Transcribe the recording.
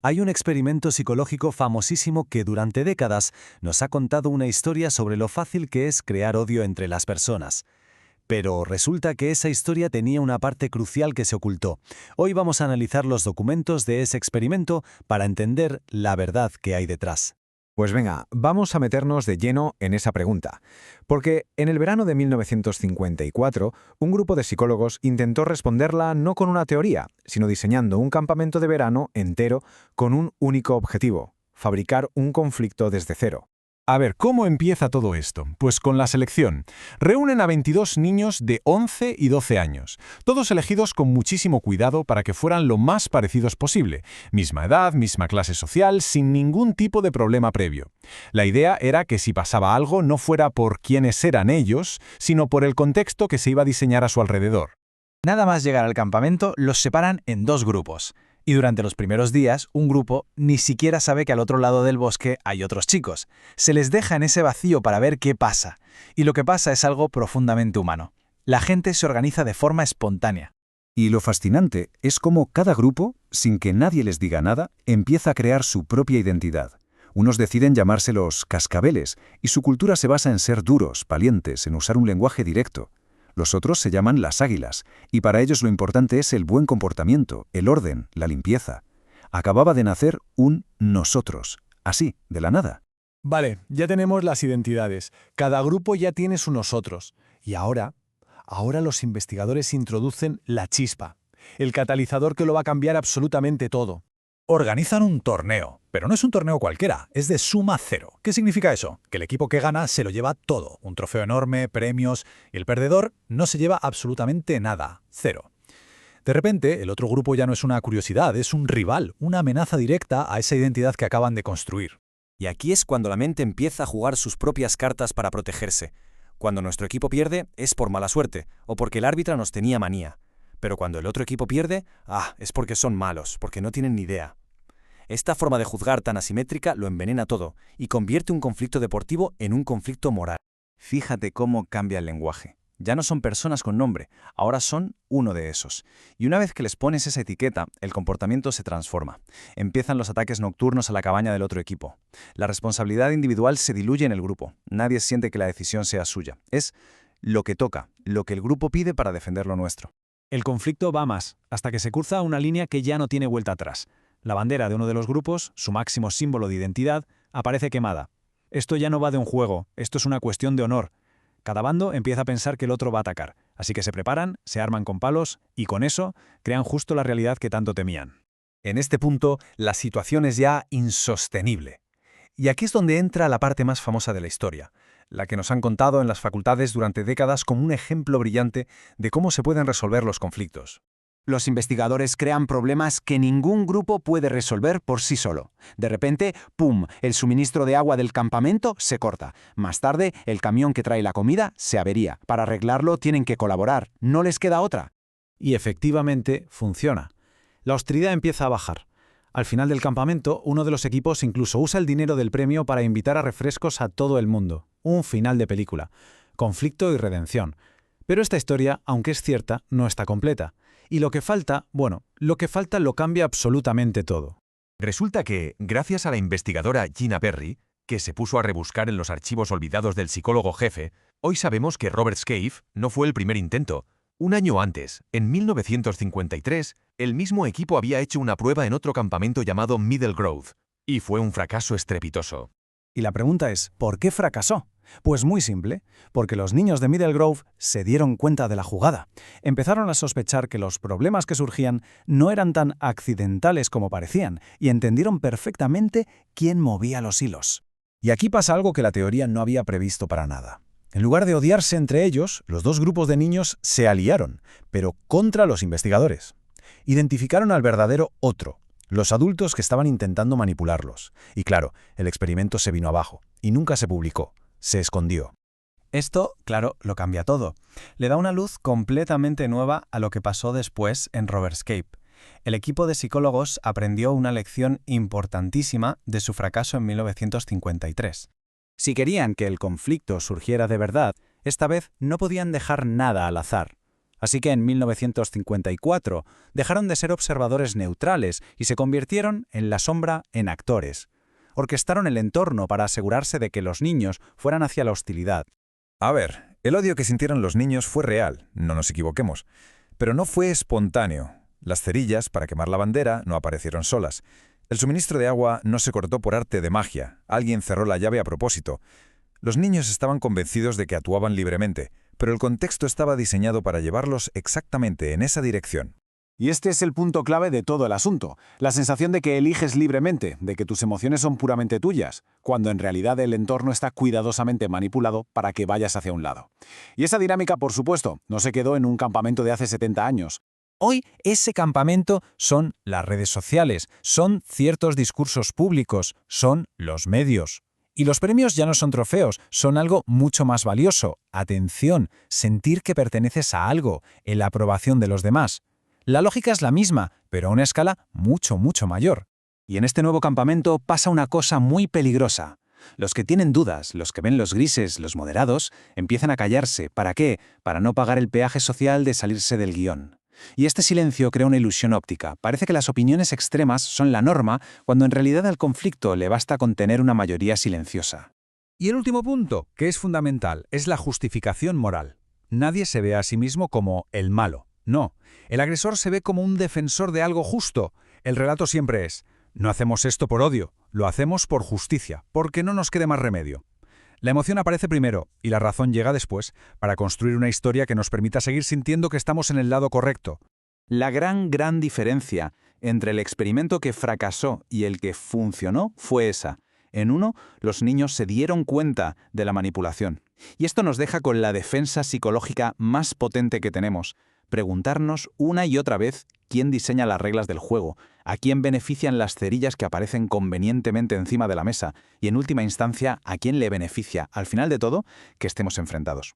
Hay un experimento psicológico famosísimo que durante décadas nos ha contado una historia sobre lo fácil que es crear odio entre las personas. Pero resulta que esa historia tenía una parte crucial que se ocultó. Hoy vamos a analizar los documentos de ese experimento para entender la verdad que hay detrás. Pues venga, vamos a meternos de lleno en esa pregunta. Porque en el verano de 1954, un grupo de psicólogos intentó responderla no con una teoría, sino diseñando un campamento de verano entero con un único objetivo: fabricar un conflicto desde cero. A ver, ¿cómo empieza todo esto? Pues con la selección. Reúnen a 22 niños de 11 y 12 años, todos elegidos con muchísimo cuidado para que fueran lo más parecidos posible. Misma edad, misma clase social, sin ningún tipo de problema previo. La idea era que si pasaba algo no fuera por quiénes eran ellos, sino por el contexto que se iba a diseñar a su alrededor. Nada más llegar al campamento, los separan en dos grupos. Y durante los primeros días, un grupo ni siquiera sabe que al otro lado del bosque hay otros chicos. Se les deja en ese vacío para ver qué pasa. Y lo que pasa es algo profundamente humano. La gente se organiza de forma espontánea. Y lo fascinante es cómo cada grupo, sin que nadie les diga nada, empieza a crear su propia identidad. Unos deciden llamarse los cascabeles, y su cultura se basa en ser duros, valientes, en usar un lenguaje directo. Los otros se llaman las águilas, y para ellos lo importante es el buen comportamiento, el orden, la limpieza. Acababa de nacer un nosotros, así, de la nada. Vale, ya tenemos las identidades. Cada grupo ya tiene su nosotros. Y ahora los investigadores introducen la chispa, el catalizador que lo va a cambiar absolutamente todo. Organizan un torneo, pero no es un torneo cualquiera, es de suma cero. ¿Qué significa eso? Que el equipo que gana se lo lleva todo, un trofeo enorme, premios, y el perdedor no se lleva absolutamente nada, cero. De repente, el otro grupo ya no es una curiosidad, es un rival, una amenaza directa a esa identidad que acaban de construir. Y aquí es cuando la mente empieza a jugar sus propias cartas para protegerse. Cuando nuestro equipo pierde, es por mala suerte, o porque el árbitro nos tenía manía. Pero cuando el otro equipo pierde, es porque son malos, porque no tienen ni idea. Esta forma de juzgar tan asimétrica lo envenena todo y convierte un conflicto deportivo en un conflicto moral. Fíjate cómo cambia el lenguaje. Ya no son personas con nombre, ahora son uno de esos. Y una vez que les pones esa etiqueta, el comportamiento se transforma. Empiezan los ataques nocturnos a la cabaña del otro equipo. La responsabilidad individual se diluye en el grupo. Nadie siente que la decisión sea suya. Es lo que toca, lo que el grupo pide para defender lo nuestro. El conflicto va más, hasta que se cruza una línea que ya no tiene vuelta atrás. La bandera de uno de los grupos, su máximo símbolo de identidad, aparece quemada. Esto ya no va de un juego, esto es una cuestión de honor. Cada bando empieza a pensar que el otro va a atacar, así que se preparan, se arman con palos y con eso crean justo la realidad que tanto temían. En este punto, la situación es ya insostenible. Y aquí es donde entra la parte más famosa de la historia, la que nos han contado en las facultades durante décadas como un ejemplo brillante de cómo se pueden resolver los conflictos. Los investigadores crean problemas que ningún grupo puede resolver por sí solo. De repente, ¡pum!, el suministro de agua del campamento se corta. Más tarde, el camión que trae la comida se avería. Para arreglarlo tienen que colaborar, no les queda otra. Y efectivamente funciona. La hostilidad empieza a bajar. Al final del campamento, uno de los equipos incluso usa el dinero del premio para invitar a refrescos a todo el mundo. Un final de película. Conflicto y redención. Pero esta historia, aunque es cierta, no está completa. Y lo que falta lo cambia absolutamente todo. Resulta que, gracias a la investigadora Gina Perry, que se puso a rebuscar en los archivos olvidados del psicólogo jefe, hoy sabemos que Robert Scaife no fue el primer intento. Un año antes, en 1953, el mismo equipo había hecho una prueba en otro campamento llamado Middle Grove, y fue un fracaso estrepitoso. Y la pregunta es, ¿por qué fracasó? Pues muy simple, porque los niños de Middle Grove se dieron cuenta de la jugada. Empezaron a sospechar que los problemas que surgían no eran tan accidentales como parecían, y entendieron perfectamente quién movía los hilos. Y aquí pasa algo que la teoría no había previsto para nada. En lugar de odiarse entre ellos, los dos grupos de niños se aliaron, pero contra los investigadores. Identificaron al verdadero otro, los adultos que estaban intentando manipularlos. Y claro, el experimento se vino abajo, y nunca se publicó. Se escondió. Esto, claro, lo cambia todo. Le da una luz completamente nueva a lo que pasó después en Robert Scaife. El equipo de psicólogos aprendió una lección importantísima de su fracaso en 1953. Si querían que el conflicto surgiera de verdad, esta vez no podían dejar nada al azar. Así que en 1954 dejaron de ser observadores neutrales y se convirtieron en la sombra en actores. Orquestaron el entorno para asegurarse de que los niños fueran hacia la hostilidad. A ver, el odio que sintieron los niños fue real, no nos equivoquemos, pero no fue espontáneo. Las cerillas para quemar la bandera no aparecieron solas. El suministro de agua no se cortó por arte de magia, alguien cerró la llave a propósito. Los niños estaban convencidos de que actuaban libremente, pero el contexto estaba diseñado para llevarlos exactamente en esa dirección. Y este es el punto clave de todo el asunto, la sensación de que eliges libremente, de que tus emociones son puramente tuyas, cuando en realidad el entorno está cuidadosamente manipulado para que vayas hacia un lado. Y esa dinámica, por supuesto, no se quedó en un campamento de hace 70 años. Hoy ese campamento son las redes sociales, son ciertos discursos públicos, son los medios. Y los premios ya no son trofeos, son algo mucho más valioso. Atención, sentir que perteneces a algo, en la aprobación de los demás. La lógica es la misma, pero a una escala mucho, mucho mayor. Y en este nuevo campamento pasa una cosa muy peligrosa. Los que tienen dudas, los que ven los grises, los moderados, empiezan a callarse. ¿Para qué? Para no pagar el peaje social de salirse del guión. Y este silencio crea una ilusión óptica. Parece que las opiniones extremas son la norma, cuando en realidad al conflicto le basta con tener una mayoría silenciosa. Y el último punto, que es fundamental, es la justificación moral. Nadie se ve a sí mismo como el malo. No, el agresor se ve como un defensor de algo justo. El relato siempre es, no hacemos esto por odio, lo hacemos por justicia, porque no nos quede más remedio. La emoción aparece primero y la razón llega después para construir una historia que nos permita seguir sintiendo que estamos en el lado correcto. La gran diferencia entre el experimento que fracasó y el que funcionó fue esa. En uno, los niños se dieron cuenta de la manipulación. Y esto nos deja con la defensa psicológica más potente que tenemos. Preguntarnos una y otra vez quién diseña las reglas del juego, a quién benefician las cerillas que aparecen convenientemente encima de la mesa y, en última instancia, a quién le beneficia, al final de todo, que estemos enfrentados.